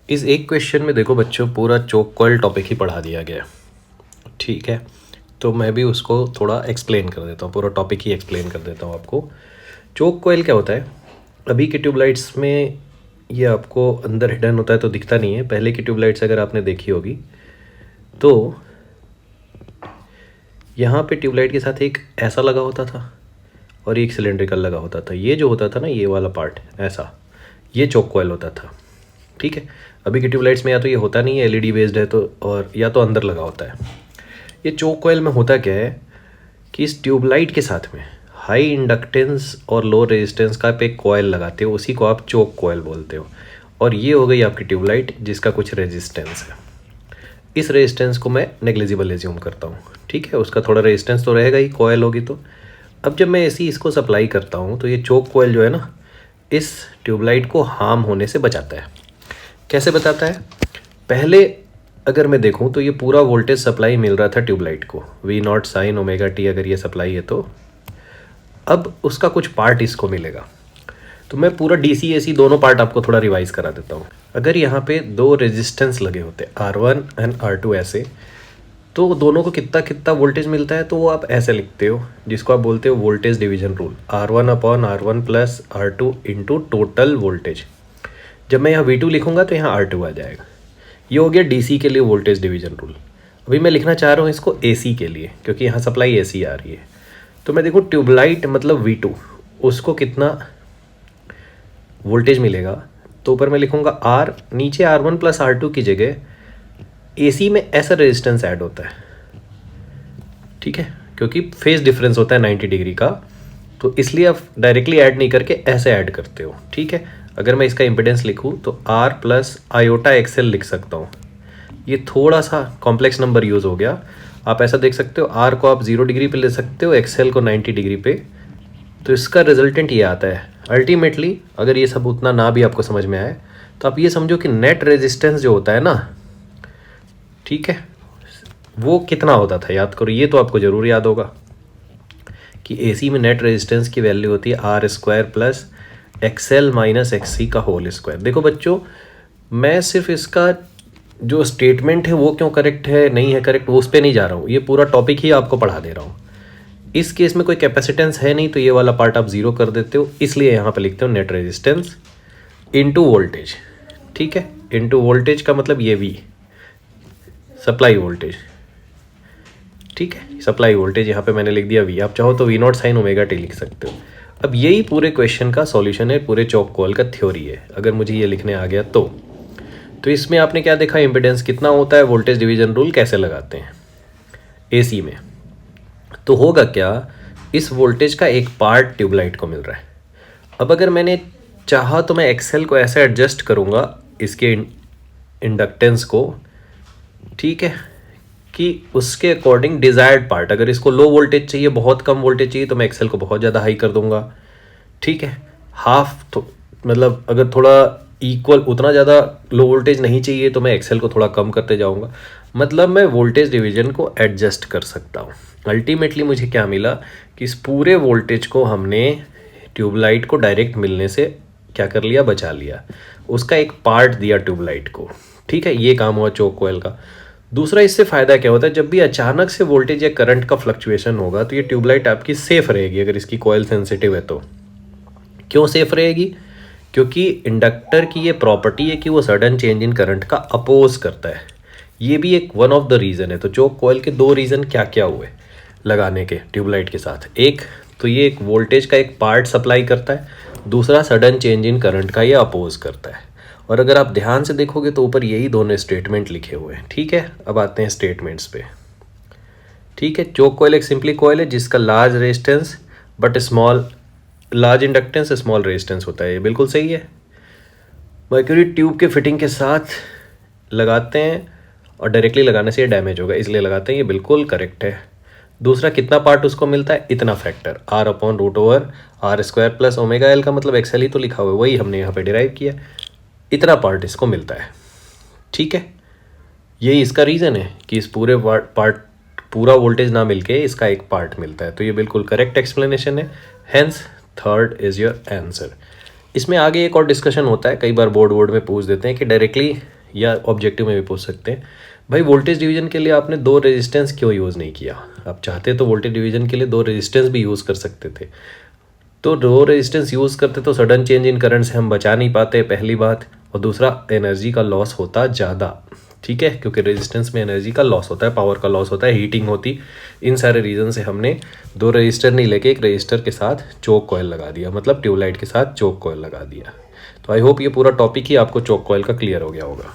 इस एक क्वेश्चन में देखो बच्चों पूरा चोक कॉइल टॉपिक ही पढ़ा दिया गया है, ठीक है। तो मैं भी उसको थोड़ा एक्सप्लेन कर देता हूँ, पूरा टॉपिक ही एक्सप्लेन कर देता हूँ आपको। चोक कॉइल क्या होता है? अभी की ट्यूबलाइट्स में ये आपको अंदर हिडन होता है तो दिखता नहीं है। पहले की ट्यूबलाइट्स अगर आपने देखी होगी तो यहाँ पे ट्यूबलाइट के साथ एक ऐसा लगा होता था और एक सिलेंड्रिकल लगा होता था। ये जो होता था ना, ये वाला पार्ट ऐसा, ये चोक कॉइल होता था, ठीक है। अभी की ट्यूबलाइट्स में या तो ये होता नहीं है, एलईडी बेस्ड है तो, और या तो अंदर लगा होता है। ये चोक कॉइल में होता क्या है कि इस ट्यूबलाइट के साथ में हाई इंडक्टेंस और लो रेजिस्टेंस का आप एक कॉइल लगाते हो, उसी को आप चोक कॉइल बोलते हो। और ये हो गई आपकी ट्यूबलाइट जिसका कुछ रेजिस्टेंस है। इस रेजिस्टेंस को मैं नेग्लिजिबल एज्यूम करता हूँ, ठीक है। उसका थोड़ा रेजिस्टेंस तो रहेगा ही, कॉइल होगी तो। अब जब मैं ऐसी इसको सप्लाई करता हूँ तो ये चोक कॉइल जो है ना, इस ट्यूबलाइट को हार्म होने से बचाता है। कैसे बताता है? पहले अगर मैं देखूं तो ये पूरा वोल्टेज सप्लाई मिल रहा था ट्यूबलाइट को, V0 साइन ओमेगा टी अगर ये सप्लाई है तो। अब उसका कुछ पार्ट इसको मिलेगा। तो मैं पूरा DC AC दोनों पार्ट आपको थोड़ा रिवाइज करा देता हूँ। अगर यहाँ पे दो रेजिस्टेंस लगे होते R1 एंड R2 ऐसे, तो दोनों को कितना कितना वोल्टेज मिलता है तो वो आप ऐसे लिखते हो, जिसको आप बोलते हो voltage division rule, R1/R1 plus R2 into total voltage. जब मैं यहाँ V2 लिखूंगा तो यहाँ R2 आ जाएगा। ये हो गया DC के लिए वोल्टेज डिवीजन रूल। अभी मैं लिखना चाह रहा हूँ इसको AC के लिए, क्योंकि यहाँ सप्लाई AC आ रही है। तो मैं देखूँ ट्यूबलाइट मतलब V2, उसको कितना वोल्टेज मिलेगा, तो ऊपर मैं लिखूँगा R, नीचे R1 प्लस R2 की जगह AC में ऐसा रेजिस्टेंस ऐड होता है, ठीक है, क्योंकि फेज डिफरेंस होता है 90 डिग्री का, तो इसलिए आप डायरेक्टली ऐड नहीं करके ऐसे ऐड करते हो, ठीक है। अगर मैं इसका इम्पिडेंस लिखूँ तो R प्लस आयोटा XL लिख सकता हूँ। ये थोड़ा सा कॉम्प्लेक्स नंबर यूज़ हो गया। आप ऐसा देख सकते हो, R को आप 0 डिग्री पे ले सकते हो, XL को 90 डिग्री पे। तो इसका रिजल्टेंट ये आता है अल्टीमेटली। अगर ये सब उतना ना भी आपको समझ में आए तो आप ये समझो कि नेट रेजिस्टेंस जो होता है ना, ठीक है, वो कितना होता था, याद करो। ये तो आपको ज़रूर याद होगा कि AC में नेट रेजिस्टेंस की वैल्यू होती है R² plus XL minus XC का होल स्क्वायर। देखो बच्चों, मैं सिर्फ इसका जो स्टेटमेंट है वो क्यों करेक्ट है नहीं है करेक्ट, वो उस पर नहीं जा रहा हूँ। ये पूरा टॉपिक ही आपको पढ़ा दे रहा हूँ। इस केस में कोई कैपेसिटेंस है नहीं तो ये वाला पार्ट आप 0 कर देते हो, इसलिए यहाँ पे लिखते हो नेट रेजिस्टेंस इनटू वोल्टेज, ठीक है। इनटू वोल्टेज का मतलब ये V, सप्लाई वोल्टेज, ठीक है। सप्लाई वोल्टेज यहाँ पे मैंने लिख दिया V। आप चाहो तो V0 साइन ओमेगा टी लिख सकते हो। अब यही पूरे क्वेश्चन का सॉल्यूशन है, पूरे चोक कॉइल का थ्योरी है, अगर मुझे ये लिखने आ गया तो इसमें आपने क्या देखा, इम्पिडेंस कितना होता है, वोल्टेज डिवीजन रूल कैसे लगाते हैं AC में। तो होगा क्या, इस वोल्टेज का एक पार्ट ट्यूबलाइट को मिल रहा है। अब अगर मैंने चाहा तो मैं XL को ऐसे एडजस्ट करूँगा, इसके इंडक्टेंस को, ठीक है, कि उसके अकॉर्डिंग डिज़ायर्ड पार्ट, अगर इसको लो वोल्टेज चाहिए, बहुत कम वोल्टेज चाहिए, तो मैं XL को बहुत ज़्यादा हाई कर दूंगा, ठीक है। हाफ तो मतलब अगर थोड़ा इक्वल, उतना ज़्यादा लो वोल्टेज नहीं चाहिए तो मैं XL को थोड़ा कम करते जाऊंगा। मतलब मैं वोल्टेज डिवीजन को एडजस्ट कर सकता हूँ। अल्टीमेटली मुझे क्या मिला कि इस पूरे वोल्टेज को हमने ट्यूबलाइट को डायरेक्ट मिलने से क्या कर लिया, बचा लिया। उसका एक पार्ट दिया ट्यूबलाइट को, ठीक है। ये काम हुआ चोक कॉइल का। दूसरा इससे फ़ायदा क्या होता है, जब भी अचानक से वोल्टेज या करंट का फ्लक्चुएशन होगा तो ये ट्यूबलाइट आपकी सेफ रहेगी, अगर इसकी कॉइल सेंसिटिव है तो। क्यों सेफ रहेगी? क्योंकि इंडक्टर की ये प्रॉपर्टी है कि वो सडन चेंज इन करंट का अपोज करता है। ये भी एक वन ऑफ द रीज़न है। तो चोक कॉइल के 2 रीज़न क्या क्या हुए लगाने के ट्यूबलाइट के साथ। एक तो ये एक वोल्टेज का एक पार्ट सप्लाई करता है, दूसरा सडन चेंज इन करंट का ये अपोज करता है। और अगर आप ध्यान से देखोगे तो ऊपर यही दोनों स्टेटमेंट लिखे हुए हैं, ठीक है। अब आते हैं स्टेटमेंट्स पे, ठीक है। चोक कॉइल एक सिंपली कॉइल है जिसका large resistance but small, large inductance small resistance होता है। ये बिल्कुल सही है। मर्क्यूरी ट्यूब के फिटिंग के साथ लगाते हैं और डायरेक्टली लगाने से ये डैमेज होगा, इसलिए लगाते हैं, ये बिल्कुल करेक्ट है। दूसरा, कितना पार्ट उसको मिलता है, इतना factor R/√R² plus omega L का मतलब XL ही तो लिखा हुआ है, वही हमने यहाँ पे डिराइव किया। इतना पार्ट इसको मिलता है, ठीक है। यही इसका रीज़न है कि इस पूरे पार्ट, पूरा वोल्टेज ना मिलके इसका एक पार्ट मिलता है। तो ये बिल्कुल करेक्ट एक्सप्लेनेशन है। Hence third is your answer. इसमें आगे एक और डिस्कशन होता है, कई बार बोर्ड में पूछ देते हैं कि डायरेक्टली या ऑब्जेक्टिव में भी पूछ सकते हैं, भाई वोल्टेज डिवीजन के लिए आपने 2 रेजिस्टेंस क्यों यूज़ नहीं किया? आप चाहते तो वोल्टेज डिवीजन के लिए 2 रेजिस्टेंस भी यूज़ कर सकते थे। तो 2 रेजिस्टेंस यूज़ करते तो सडन चेंज इन करंट से हम बचा नहीं पाते, पहली बात, और दूसरा एनर्जी का लॉस होता ज़्यादा, ठीक है, क्योंकि रेजिस्टेंस में एनर्जी का लॉस होता है, पावर का लॉस होता है, हीटिंग होती। इन सारे रीज़न से हमने 2 रजिस्टर नहीं लेके एक रजिस्टर के साथ चोक कॉयल लगा दिया, मतलब ट्यूबलाइट के साथ चोक कॉयल लगा दिया। तो आई होप ये पूरा टॉपिक ही आपको चोक कॉयल का क्लियर हो गया होगा।